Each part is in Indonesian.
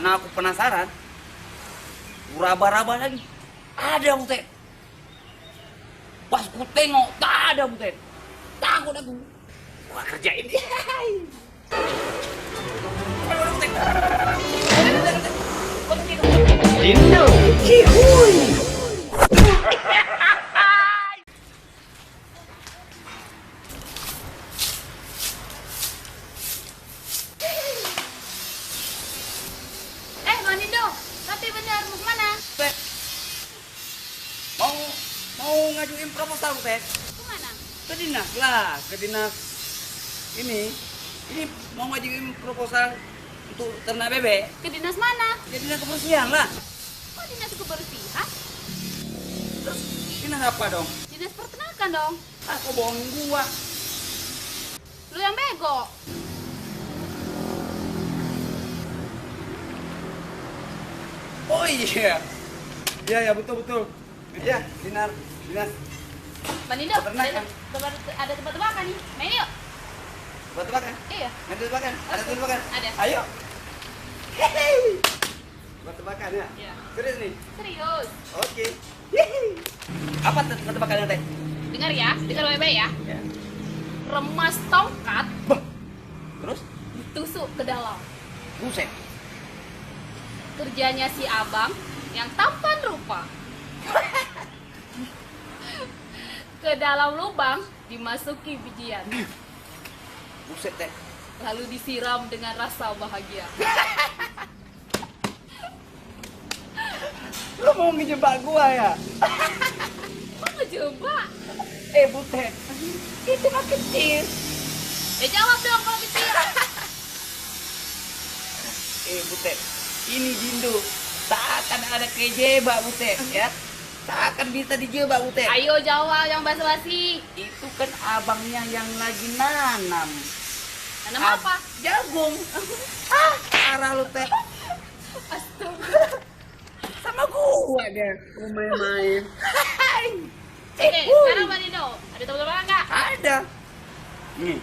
karena aku penasaran. Raba-raba lagi. Ada Butet. Pas ku tengok tak ada Butet. Takut aku. Wah kerjain dia. Indo Cihuy. Bang Indo, tapi benar mau kemana? Butet. Mau ngajuin proposal Butet. Kemana? Ke dinas lah, ke dinas ini mau ngajuin proposal untuk ternak bebek. Ke dinas mana? Ya dinas kebersihan lah. Kok dinas kebersihan? Terus dinas apa dong? Dinas peternakan dong. Ah kok bohongin gua. Lu yang bego. Oh iya. Iya betul. Iya, dinas Bang Indo, Peternakan. ada tebak-tebakan nih. Main yuk. tebak-tebakan. Iya. Main tebak-tebakan. Ada tebak-tebakan. Ada. Ayo. Hehehe. Tebak-tebakan ya. Iya. Serius nih. Serius. Oke. Hehehe. Apa tebak-tebakannya teh? Dengar ya, dengar baik-baik ya. Ya. Remas tongkat Bah. Terus ditusuk ke dalam. buset. Kerjanya si abang yang tampan rupa. Ke dalam lubang dimasuki bijian, Buset teh. lalu disiram dengan rasa bahagia. Lu mau ngejebak gua ya? Kok ngejebak? Butet. Itu mah kecil. Ya jawab dong kalau kecil. Butet. Ini Dindo. Tak akan ada kejebak Butet ya. Tak akan bisa dijebak Butet. Ayo jawab yang basa-basi. Itu kan abangnya yang lagi nanam. Nanam apa? Jagung. Arah lu teh. Astaga. Sama gua deh. Mau main-main. Oke, sekarang Bang Indo, ada tebak-tebakan nggak? Ada. Nih.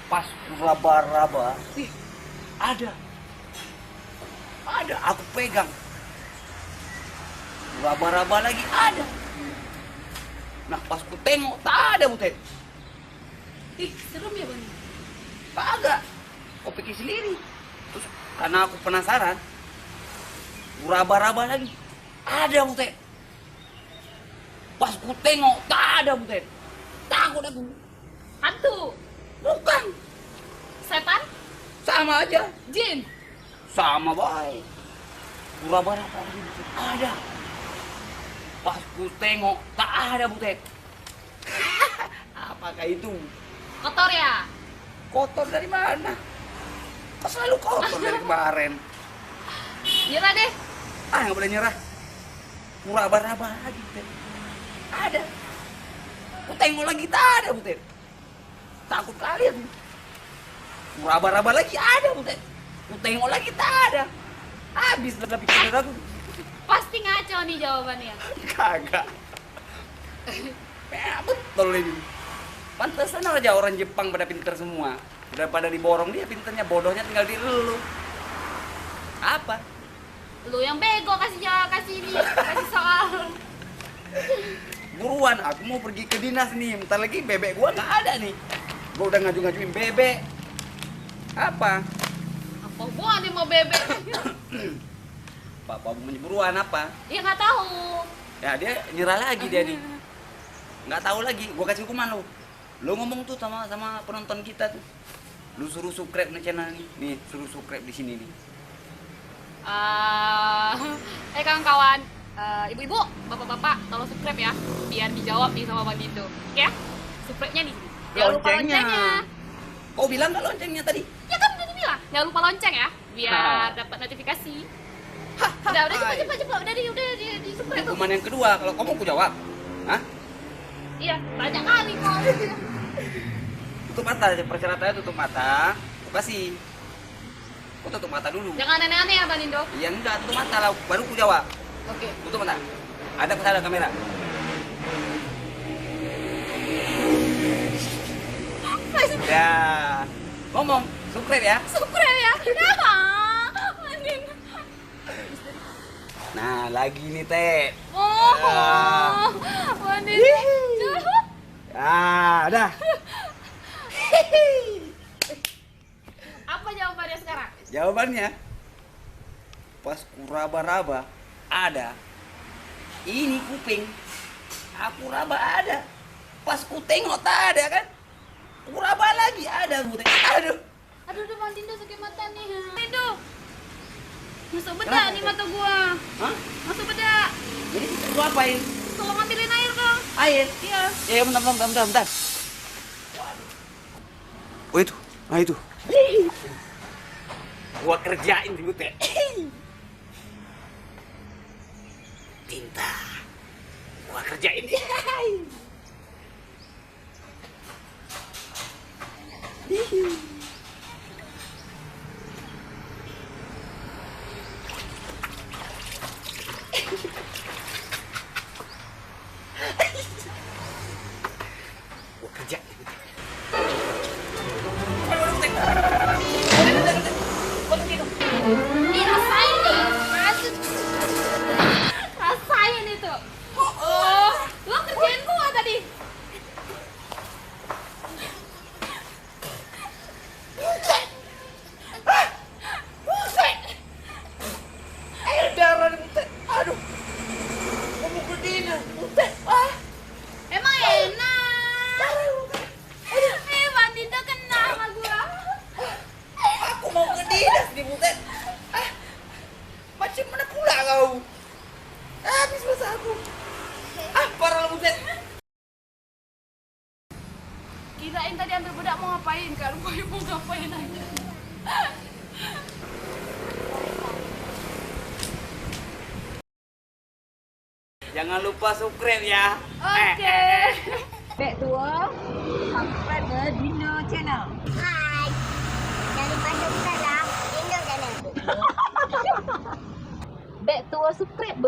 Pas raba-raba. Ada. Ada, aku pegang. Raba-raba lagi ada. Nah, pas ku tengok tak ada Butet. Ih, serem ya Bang Indo. Kagak. Kau pikir sendiri. Terus karena aku penasaran, raba-raba lagi. Ada Butet. Pas ku tengok tak ada Butet. Takut aku. Hantu, Bukan. setan, Sama aja. jin. Sama baik. Raba-raba lagi Butet. Ada. Pas ku tengok tak ada Butet. Apakah itu? Kotor ya? Kotor dari mana? Kok selalu kotor dari kemarin? Nyerah deh. Nggak boleh nyerah. Raba-raba lagi Butet. Ada. Ku tengok lagi tak ada Butet. Takut kali aku. Raba-raba lagi ada Butet. Ku tengok lagi tak ada. Habis lah pikir aku. Pasti ngaco nih jawabannya. Kagak. Betul ini. Pantesan aja orang Jepang pada pinter semua. Daripada diborong dia pinternya, bodohnya tinggal di lu. Apa? Lu yang bego kasih ini, kasih soal. Buruan, aku mau pergi ke dinas nih. Bentar lagi bebek gua nggak ada nih. Gua udah ngaju-ngajuin bebek. Apa? Apa gua nih mau bebek? Bapak buruan apa? Ya nggak tahu. Ya dia nyerah lagi dia nih. Nggak tahu lagi. Gua kasih hukuman lu. Lu ngomong tuh sama penonton kita tuh. Lu suruh subscribe nih channel nih. Nih, suruh subscribe di sini nih. Kawan-kawan, ibu-ibu, bapak-bapak, tolong subscribe ya, biar dijawab nih sama Bang Indo. Oke ya? Subscribe-nya nih. Jangan lupa loncengnya. Kau bilang nggak loncengnya tadi? Ya kan udah dibilang. Jangan lupa lonceng ya, biar dapat notifikasi. Udah cepet, udah di subscribe tuh. Hukuman yang kedua, kalau kamu aku jawab. Hah? Iya, banyak kali kok. Tutup mata, persyaratannya tutup mata. Aku kasih. Kau tutup mata dulu. Jangan aneh-aneh ya Bang Indo. Iya enggak, tutup mata lah, baru aku jawab. Oke. Tutup mata. Ada kesana kamera. Ya. Ngomong, subscribe ya. Subscribe ya. Andin. Nah, lagi nih teh. Oh, Andin. Ah, dah. Apa jawabannya sekarang? Jawabannya pas ku raba-raba ada. Ini kuping. Aku raba ada. Pas ku tengok tak ada kan. Ku raba lagi ada Butet. Aduh. Aduh, Bang Dindo sakit mata nih. Dindo. Masuk bedak Kenapa, nih Teh? mata gua. Hah? Masuk bedak. Jadi lu apain? Tolong ambilin air dong. Air. Iya. Ya, bentar. Oh itu. Nah itu. Gua kerjain di Butet. Tinta. Gua kerjain. Gua kerjain. Ih, rasain nih. Rasain itu. Oh, lo kerjain gua tadi. Air darah nih, Butet. Aduh. Gua mau berdina, Butet. Ah. Emang enak. Bang Dindo kena sama gua. Aku mau ke dinas nih Butet. Ah, macam mana pula kau? Habis masa aku. Ah, parah lu, Butet. Kirain tadi ambil bedak mau ngapain, kan? Mau ngapain aja. Jangan lupa subscribe ya. Oke. Bek tua, subscribe Dino Channel. Hai, jangan lupa subscribe lah, Dino Channel. Bek tua subscribe